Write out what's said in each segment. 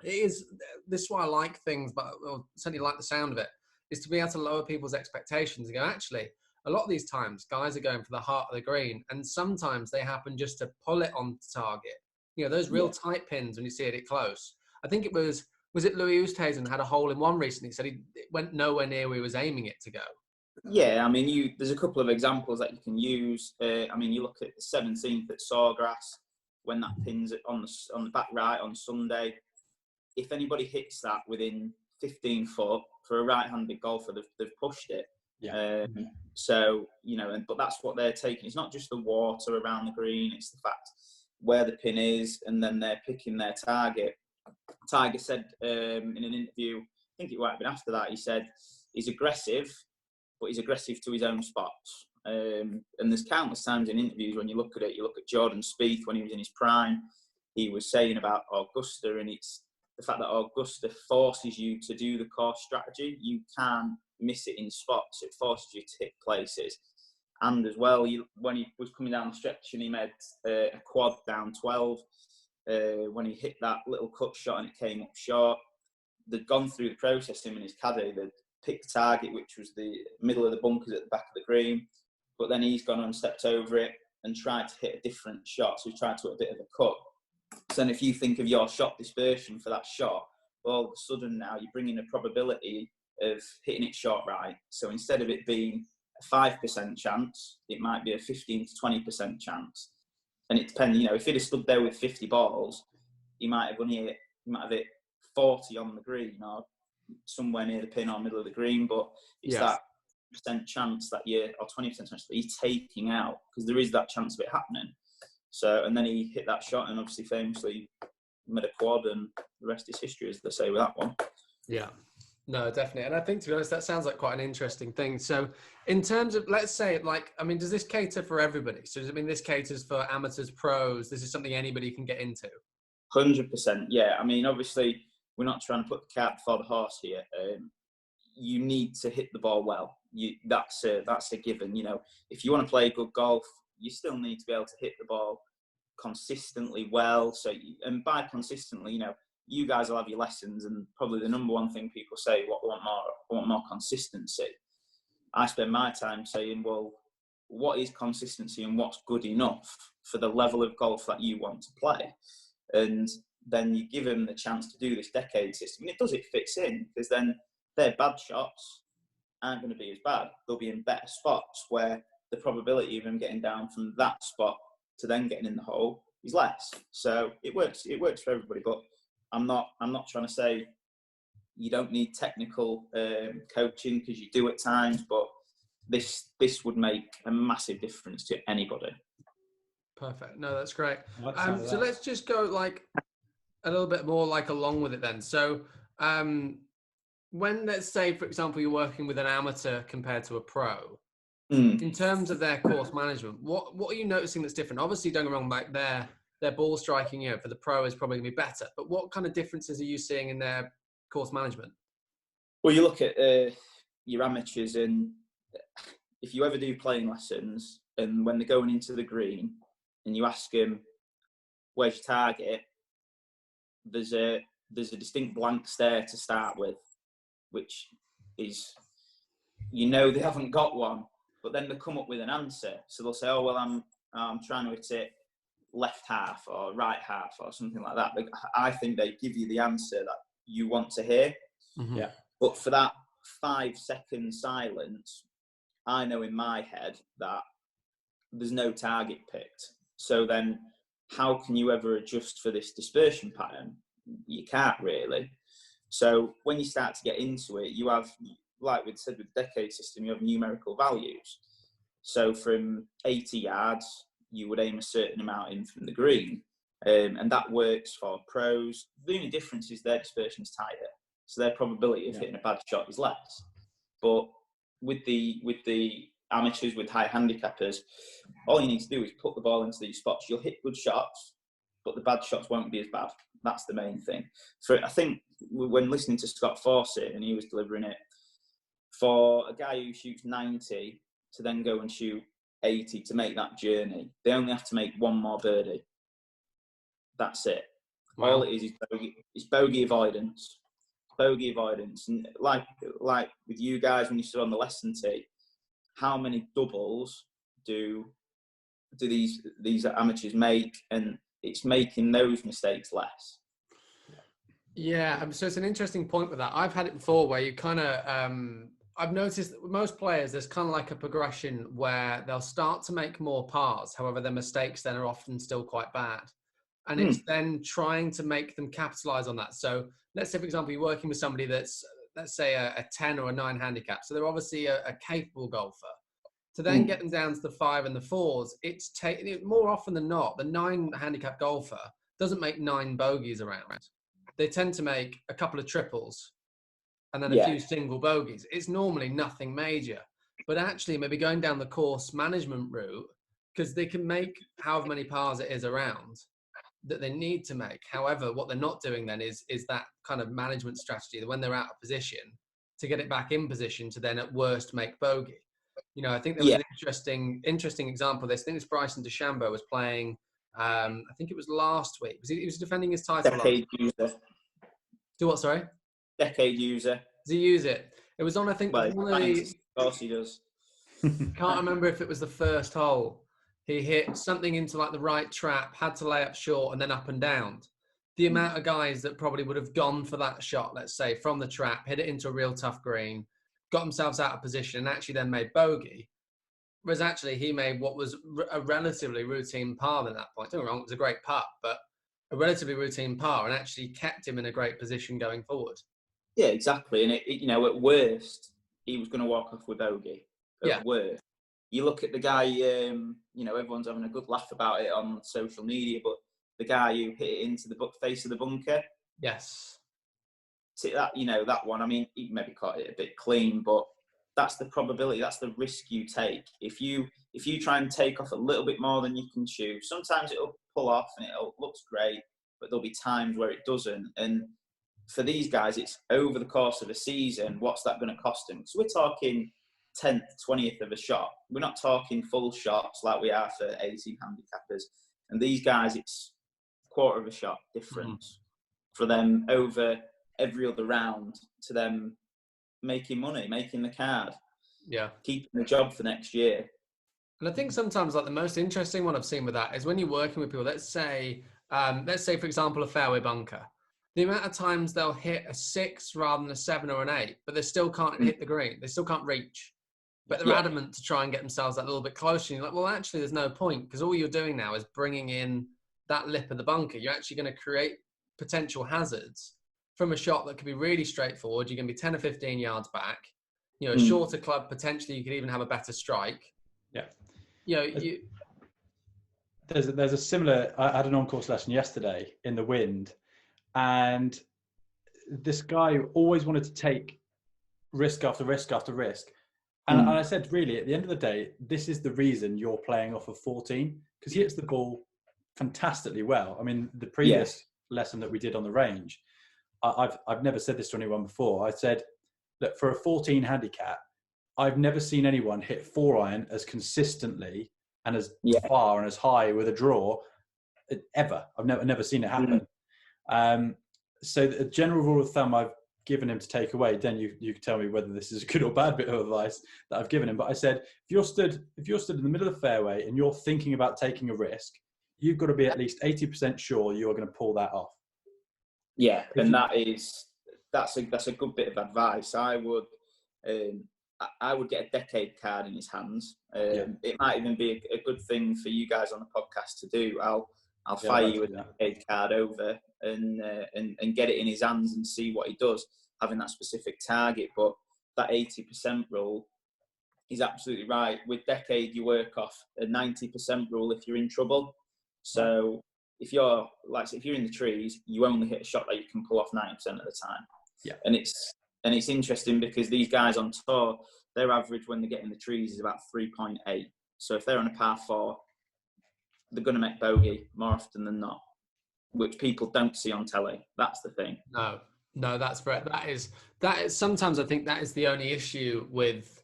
It is. This is why I like things, but I certainly like the sound of it, is to be able to lower people's expectations and go, actually, a lot of these times, guys are going for the heart of the green, and sometimes they happen just to pull it on target. You know, those real tight pins when you see it close. I think it was it Louis Oosthuizen had a hole in one recently. He said it went nowhere near where he was aiming it to go. Yeah, I mean, there's a couple of examples that you can use. I mean, you look at the 17th at Sawgrass, when that pin's on the back right on Sunday. If anybody hits that within 15 foot, for a right-handed golfer, they've pushed it. Yeah. So, you know, but that's what they're taking. It's not just the water around the green, it's the fact where the pin is, and then they're picking their target. Tiger said in an interview, I think it might have been after that, he said he's aggressive, but he's aggressive to his own spots. And there's countless times in interviews when you look at it, you look at Jordan Spieth when he was in his prime, he was saying about Augusta, and it's the fact that Augusta forces you to do the course strategy. You can't miss it in spots. It forces you to hit places. And as well, when he was coming down the stretch and he made a quad down 12, when he hit that little cut shot and it came up short, they'd gone through the process, him and his caddy. They'd picked the target, which was the middle of the bunkers at the back of the green. But then he's gone and stepped over it and tried to hit a different shot. So he tried to hit a bit of a cut. So then if you think of your shot dispersion for that shot, all of a sudden now you're bringing a probability of hitting it short right. So instead of it being a 5% chance, it might be a 15 to 20% chance. And it depends, you know, if he'd have stood there with 50 balls, he might have hit 40 on the green or somewhere near the pin or middle of the green, but it's that percent chance that or 20% chance that he's taking out, because there is that chance of it happening. So, and then he hit that shot and obviously famously made a quad, and the rest is history, as they say with that one. Yeah, no, definitely. And I think, to be honest, that sounds like quite an interesting thing. So in terms of, let's say, like, I mean, does this cater for everybody? So does it mean this caters for amateurs, pros? This is something anybody can get into? 100%, yeah. I mean, obviously, we're not trying to put the cart before the horse here. You need to hit the ball well. That's a given. You know, if you want to play good golf, you still need to be able to hit the ball consistently well. So, and by consistently, you know, you guys will have your lessons, and probably the number one thing people say, what they want more consistency. I spend my time saying, well, what is consistency and what's good enough for the level of golf that you want to play? And then you give them the chance to do this decade system. And it fits in, because then their bad shots aren't going to be as bad. They'll be in better spots where the probability of them getting down from that spot to then getting in the hole is less. So it works for everybody. But I'm not trying to say you don't need technical coaching, because you do at times, but this would make a massive difference to anybody. Perfect. No, that's great. So let's just go like a little bit more like along with it then. So when, let's say, for example, you're working with an amateur compared to a pro, in terms of their course management, what are you noticing that's different? Obviously, don't get me wrong, like their ball striking, you know, for the pro is probably going to be better. But what kind of differences are you seeing in their course management? Well, you look at your amateurs, and if you ever do playing lessons, and when they're going into the green, and you ask them, "Where's your target?" There's a distinct blank stare to start with, which is, you know, they haven't got one, but then they come up with an answer. So they'll say, "Oh, well, I'm trying to hit it left half or right half or something like that." But I think they give you the answer that you want to hear. Mm-hmm. Yeah. But for that 5-second silence, I know in my head that there's no target picked. So then how can you ever adjust for this dispersion pattern? You can't really. So when you start to get into it, you have, like we said with the decade system, you have numerical values. So from 80 yards, you would aim a certain amount in from the green. And that works for pros. The only difference is their dispersion is tighter. So their probability of hitting a bad shot is less. But with the amateurs, with high handicappers, all you need to do is put the ball into these spots. You'll hit good shots, but the bad shots won't be as bad. That's the main thing. I think when listening to Scott Fawcett, and he was delivering it, for a guy who shoots 90 to then go and shoot 80 to make that journey, they only have to make one more birdie. That's it. Wow. All it is bogey. It's bogey avoidance. Bogey avoidance. And like with you guys when you stood on the lesson tee, how many doubles do these amateurs make? And it's making those mistakes less. Yeah, so it's an interesting point with that. I've had it before where you kind of, I've noticed that with most players, there's kind of like a progression where they'll start to make more pars. However, their mistakes then are often still quite bad. And it's then trying to make them capitalize on that. So let's say, for example, you're working with somebody that's, let's say, a 10 or a 9 handicap. So they're obviously a capable golfer. To then get them down to the 5 and the 4s, it's more often than not, the 9 handicap golfer doesn't make 9 bogeys around. They tend to make a couple of triples and then a few single bogeys. It's normally nothing major. But actually, maybe going down the course management route, because they can make however many pars it is around that they need to make. However, what they're not doing then is that kind of management strategy that when they're out of position, to get it back in position to then at worst make bogey. You know, I think there was an interesting example of this. I think it's Bryson DeChambeau was playing, I think it was last week. He was defending his title. Decade user. Do what, sorry? Decade user. Does he use it? It was on, I think, Of course he does. Can't remember if it was the first hole. He hit something into like the right trap, had to lay up short and then up and down. The amount of guys that probably would have gone for that shot, let's say, from the trap, hit it into a real tough green, got themselves out of position and actually then made bogey. Whereas actually he made what was a relatively routine par at that point. Don't get me wrong, it was a great putt, but a relatively routine par and actually kept him in a great position going forward. Yeah, exactly. And, you know, at worst, he was going to walk off with bogey. At worst. You look at the guy, you know, everyone's having a good laugh about it on social media, but the guy who hit it into the face of the bunker. Yes. That, you know, that one, I mean, he maybe caught it a bit clean, but that's the probability, that's the risk you take. If you try and take off a little bit more than you can chew, sometimes it'll pull off and it'll looks great, but there'll be times where it doesn't. And for these guys, it's over the course of a season, what's that going to cost them? Because we're talking 10th, 20th of a shot. We're not talking full shots like we are for 18 handicappers. And these guys, it's a quarter of a shot difference for them over every other round to them making money, making the card, keeping the job for next year. And I think sometimes like the most interesting one I've seen with that is when you're working with people, let's say, for example, a fairway bunker. The amount of times they'll hit a 6 rather than a 7 or an 8, but they still can't hit the green. They still can't reach. But they're adamant to try and get themselves that little bit closer. And you're like, well, actually, there's no point because all you're doing now is bringing in that lip of the bunker. You're actually going to create potential hazards from a shot that could be really straightforward. You're going to be 10 or 15 yards back. You know, a shorter club, potentially you could even have a better strike. Yeah. You know, there's a similar, I had an on-course lesson yesterday in the wind, and this guy always wanted to take risk after risk after risk. And I said, really, at the end of the day, this is the reason you're playing off of 14, because he hits the ball fantastically well. I mean, the previous lesson that we did on the range, I've never said this to anyone before. I said, look, for a 14 handicap, I've never seen anyone hit 4-iron as consistently and as far and as high with a draw ever. I've never seen it happen. So the general rule of thumb I've given him to take away, then you can tell me whether this is a good or bad bit of advice that I've given him. But I said, if you're stood in the middle of the fairway and you're thinking about taking a risk, you've got to be at least 80% sure you're going to pull that off. Yeah, and that's a good bit of advice. I would get a decade card in his hands. It might even be a good thing for you guys on the podcast to do. I'll fire you a decade card over and get it in his hands and see what he does, having that specific target. But that 80% rule is absolutely right. With decade, you work off a 90% rule if you're in trouble. So if you're in the trees, you only hit a shot that you can pull off 90% of the time. Yeah. And it's interesting because these guys on tour, their average when they get in the trees is about 3.8. So if they're on a par 4, they're going to make bogey more often than not, which people don't see on telly. That's the thing. No, that's right. That is sometimes I think that is the only issue with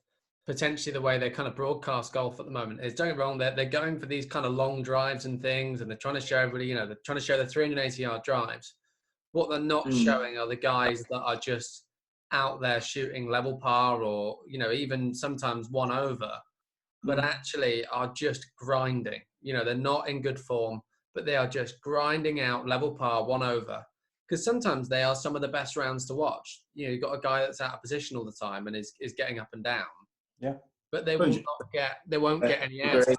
potentially the way they kind of broadcast golf at the moment is, don't get me wrong, they're going for these kind of long drives and things, and they're trying to show everybody, you know, they're trying to show the 380-yard drives. What they're not showing are the guys that are just out there shooting level par, or, you know, even sometimes one over, but actually are just grinding. You know, they're not in good form, but they are just grinding out level par, one over. Because sometimes they are some of the best rounds to watch. You know, you've got a guy that's out of position all the time and is getting up and down. Yeah. But they will not get, they won't get any airtime.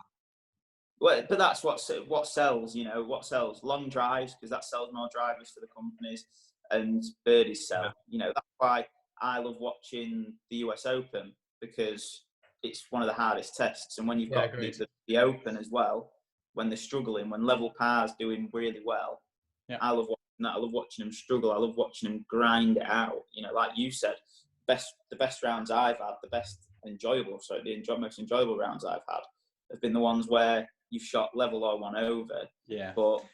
Well, but that's what sells, you know, what sells. Long drives, because that sells more drivers for the companies, and birdies sell. Yeah. You know, that's why I love watching the US Open, because it's one of the hardest tests. And when you've got the Open as well, when they're struggling, when level par's doing really well, I love watching that. I love watching them struggle. I love watching them grind it out. You know, like you said, the best rounds I've had, the most enjoyable rounds I've had have been the ones where you've shot level or one over, but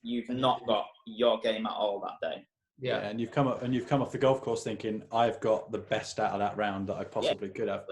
you've not got your game at all that day. Yeah, and you've come off the golf course thinking, I've got the best out of that round that I possibly could have.